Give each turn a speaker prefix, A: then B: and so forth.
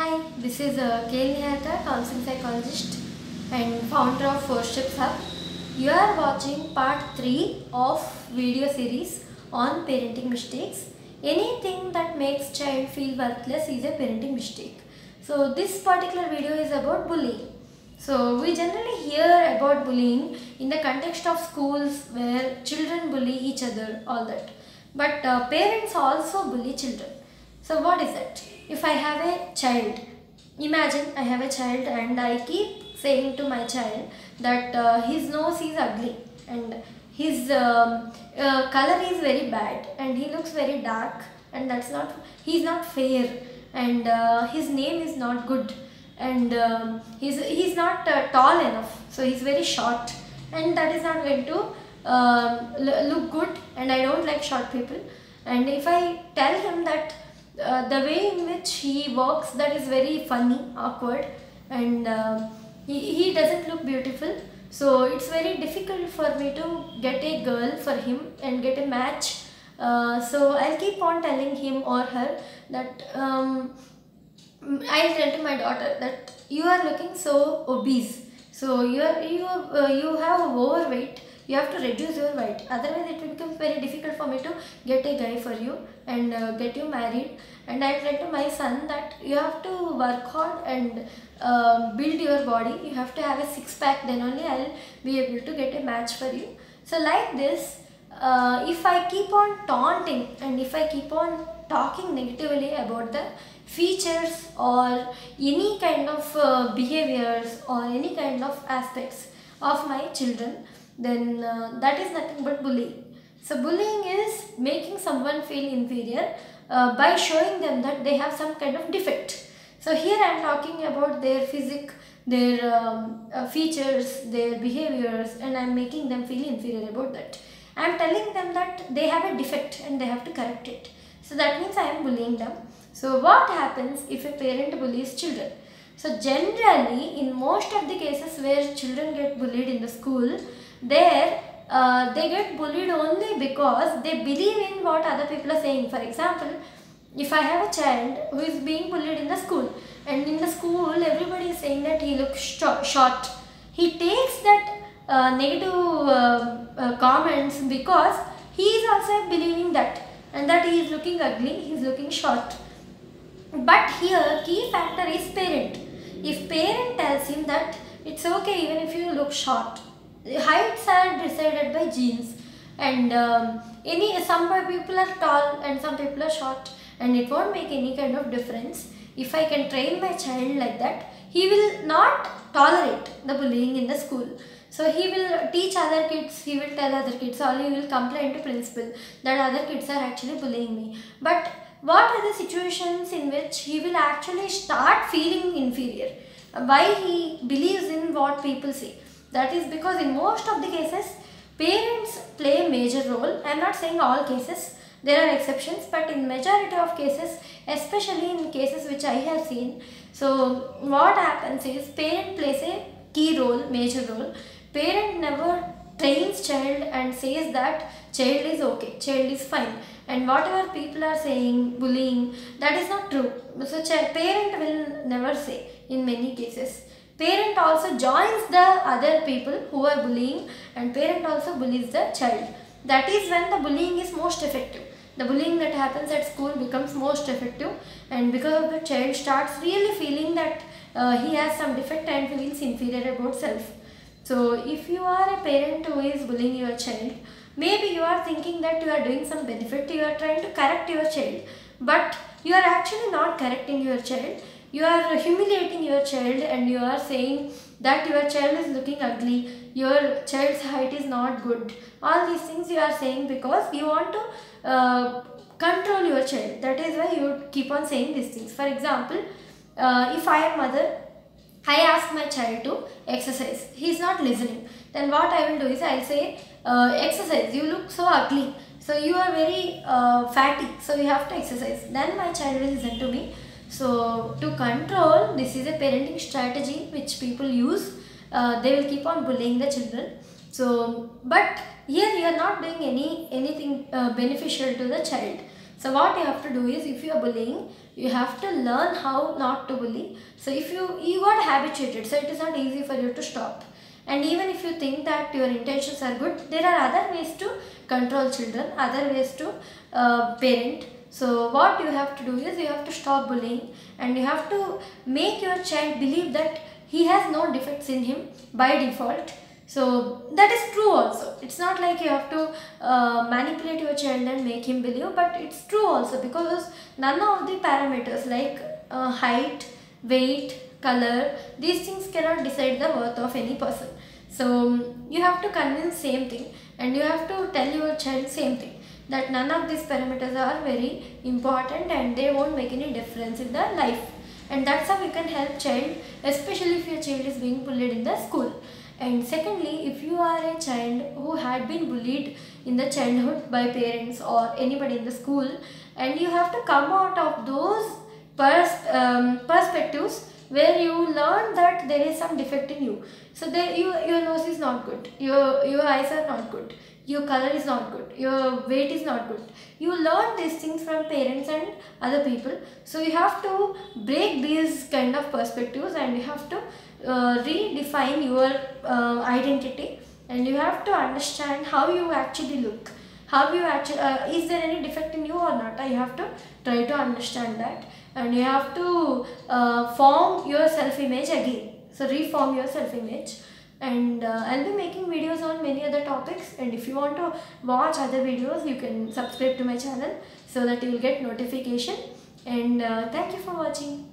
A: Hi, this is K. Niharika, counseling psychologist and founder of First Steps Hub. You are watching part 3 of video series on parenting mistakes. Anything that makes child feel worthless is a parenting mistake. So this particular video is about bullying. So we generally hear about bullying in the context of schools where children bully each other, all that. But parents also bully children. So what is it? If I have a child, imagine I have a child and I keep saying to my child that his nose is ugly and his color is very bad and he looks very dark and he's not fair and his name is not good and he's not tall enough, so he's very short and that is not going to look good and I don't like short people. And if I tell him that the way in which he walks, that is very funny, awkward, and he doesn't look beautiful, so it's very difficult for me to get a girl for him and get a match. So I'll keep on telling him or her that I'll tell to my daughter that you are looking so obese, so you have overweight, you have to reduce your weight, otherwise it will become very difficult for me to get a guy for you and get you married. And I tell to my son that you have to work hard and build your body, you have to have a six-pack, then only I'll be able to get a match for you. So like this, if I keep on taunting and if I keep on talking negatively about the features or any kind of behaviors or any kind of aspects of my children, then that is nothing but bullying. So bullying is making someone feel inferior by showing them that they have some kind of defect. So here I am talking about their physique, their features, their behaviors, and I am making them feel inferior about that. I am telling them that they have a defect and they have to correct it. So that means I am bullying them. So what happens if a parent bullies children? So generally, in most of the cases where children get bullied in the school, there they get bullied only because they believe in what other people are saying. For example, if I have a child who is being bullied in the school and in the school everybody is saying that he looks short, he takes that negative comments because he is also believing that, and that he is looking ugly, he is looking short. But here key factor is parent. If parent tells him that it's okay even if you look short, heights are decided by genes and some people are tall and some people are short and it won't make any kind of difference. If I can train my child like that, he will not tolerate the bullying in the school. So he will teach other kids, he will tell other kids, or he will complain to principal that other kids are actually bullying me. But what are the situations in which he will actually start feeling inferior? Why he believes in what people say? That is because in most of the cases, parents play a major role. I am not saying all cases, there are exceptions, but in majority of cases, especially in cases which I have seen, so what happens is parent plays a key role, major role. Parent never trains child and says that child is okay, child is fine, and whatever people are saying, bullying, that is not true. So parent will never say in many cases. Parent also joins the other people who are bullying and parent also bullies the child. That is when the bullying is most effective. The bullying that happens at school becomes most effective, and because of the child starts really feeling that he has some defect and feels inferior about self. So if you are a parent who is bullying your child, maybe you are thinking that you are doing some benefit, you are trying to correct your child, but you are actually not correcting your child. You are humiliating your child and you are saying that your child is looking ugly, your child's height is not good. All these things you are saying because you want to control your child. That is why you keep on saying these things. For example, if I am mother, I ask my child to exercise. He is not listening. Then what I will do is I will say, exercise, you look so ugly. So you are very fatty, so you have to exercise. Then my child will listen to me. So to control, this is a parenting strategy which people use. They will keep on bullying the children. So, but here you are not doing anything beneficial to the child. So what you have to do is, if you are bullying, you have to learn how not to bully. So if you got habituated, so it is not easy for you to stop. And even if you think that your intentions are good, there are other ways to control children, other ways to parent. So what you have to do is, you have to stop bullying, and you have to make your child believe that he has no defects in him by default. So that is true also. It's not like you have to manipulate your child and make him believe, but it's true also, because none of the parameters like height, weight, color, these things cannot decide the worth of any person. So you have to convince same thing, and you have to tell your child same thing, that none of these parameters are very important and they won't make any difference in their life. And that's how you can help child, especially if your child is being bullied in the school. And secondly, if you are a child who had been bullied in the childhood by parents or anybody in the school, and you have to come out of those perspectives where you learn that there is some defect in you. So your nose is not good, your eyes are not good, your color is not good, your weight is not good. You learn these things from parents and other people. So you have to break these kind of perspectives, and you have to redefine your identity, and you have to understand how you actually look, how you actually is there any defect in you or not. You have to try to understand that, and you have to form your self-image again. So reform your self-image. And I'll be making videos on many other topics, and if you want to watch other videos, you can subscribe to my channel so that you will get notification. And thank you for watching.